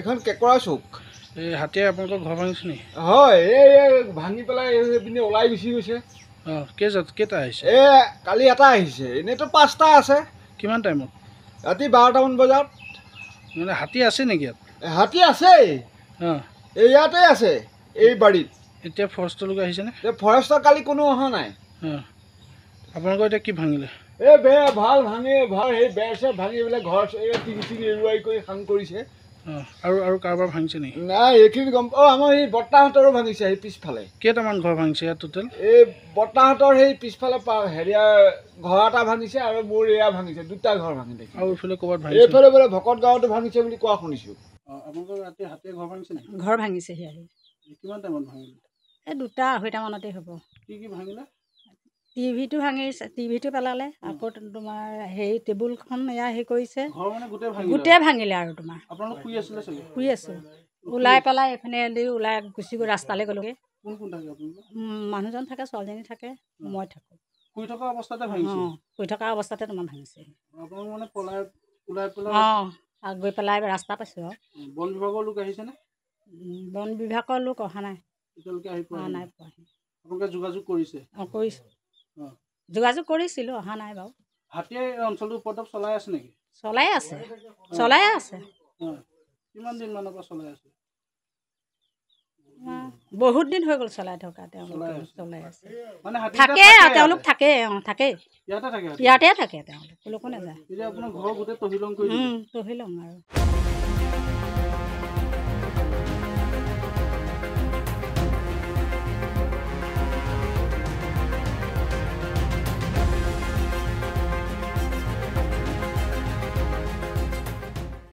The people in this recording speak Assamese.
এইখন কেকৰা চুক। এই হাতীয়ে আপোনালোকৰ ঘৰ ভাঙিছে নি? হয়, এই ভাঙি পেলাই এইপিনে ওলাই গুচি গৈছে। অঁ, কেইটা আহিছে? কালি এটা আহিছে, এনেইতো 5টা আছে। কিমান টাইমত? ৰাতি 12টামান বজাত। মানে হাতী আছে নেকি ইয়াত? হাতী আছেই। অঁ, ইয়াতে আছে, এই বাৰীত। এতিয়া ফৰেষ্টৰ লোক আহিছেনে? ফৰেষ্টৰ কালি কোনো অহা নাই। অঁ, আপোনালোকৰ এতিয়া কি ভাঙিলে? এই বেৰ ভাল ভাঙি সেই বেৰ চেৰ ভাঙি পেলাই ঘৰ টিঙি এৰুৱাই কৰি খাং কৰিছে। অঁ, আৰু কাৰোবাৰ ভাঙিছে নেকি? নাই, এইখিনি গম আমাৰ সেই বৰ্তাহঁতৰো ভাঙিছে সেই পিছফালে। কেইটামান ঘৰ ভাঙিছে ইয়াত টোটেল? এই বৰ্তাহঁতৰ সেই পিছফালে হেৰিয়া ঘৰ এটা ভাঙিছে আৰু মোৰ এয়া ভাঙিছে, 2টা ঘৰ ভাঙিলে। আৰু এইফালে ক'ৰবাত ভাঙিছে? এইফালে বোলে ভকত গাঁৱতো ভাঙিছে বুলি কোৱা শুনিছোঁ। অঁ, আপোনালোকৰ ৰাতি হাতীয়ে ঘৰ ভাঙিছে নেকি? ঘৰ ভাঙিছে আহি। কিমান টাইমত ভাঙিলে? এই 2টা-2:30মানতে হ'ব। কি ভাঙিলে? টিভিটো ভাঙিছে, টিভিটো পেলালে। আকৌ তোমাৰ হেৰি টেবুলখন এয়া হেৰি কৰিছে। ঘৰ মানে গোটেই ভাঙিলে আৰু তোমাৰ। আপোনালোক শুই আছিলে চাগে? শুই আছোঁ। ওলাই পেলাই এইফালে ওলাই গুচি গৈ ৰাস্তালৈ গ'লোগৈ। কোন থাকে আপোনালোকৰ? মানুহজন থাকে, ছোৱালীজনী থাকে, মই থাকোঁ। শুই থকা অৱস্থাতে ভাঙিছে? অঁ, শুই থকা অৱস্থাতে তোমাৰ ভাঙিছে। আপোনালোক মানে ওলাই পেলাই? অঁ, গৈ পেলাই ৰাস্তা পাইছোঁ আৰু। বন বিভাগৰ লোক আহিছেনে? বন বিভাগৰ লোক অহা নাই। এতিয়ালৈকে আহি পোৱা নাই পোৱাহি। আপোনালোকে যোগাযোগ কৰিছে? অঁ, কৰিছোঁ। অঁ, যোগাযোগ কৰিছিলোঁ, অহা নাই বাৰু। হাতীয়ে এই অঞ্চলটোৰ ওপৰত চলাই আছে নেকি? চলাই আছে। অঁ, কিমান দিনমানৰ পৰা চলাই আছে? বহুত দিন হৈ গ'ল চলাই থকা। তেওঁলোকে চলাই আছে। মানে থাকে, তেওঁলোক থাকে। অঁ, থাকেই। ইয়াতে থাকে তেওঁলোক, ক'লৈকো নাযায়। এতিয়া আপোনাৰ ঘৰ গোটেই তহিলং কৰি দিলে? তহিলং আৰু।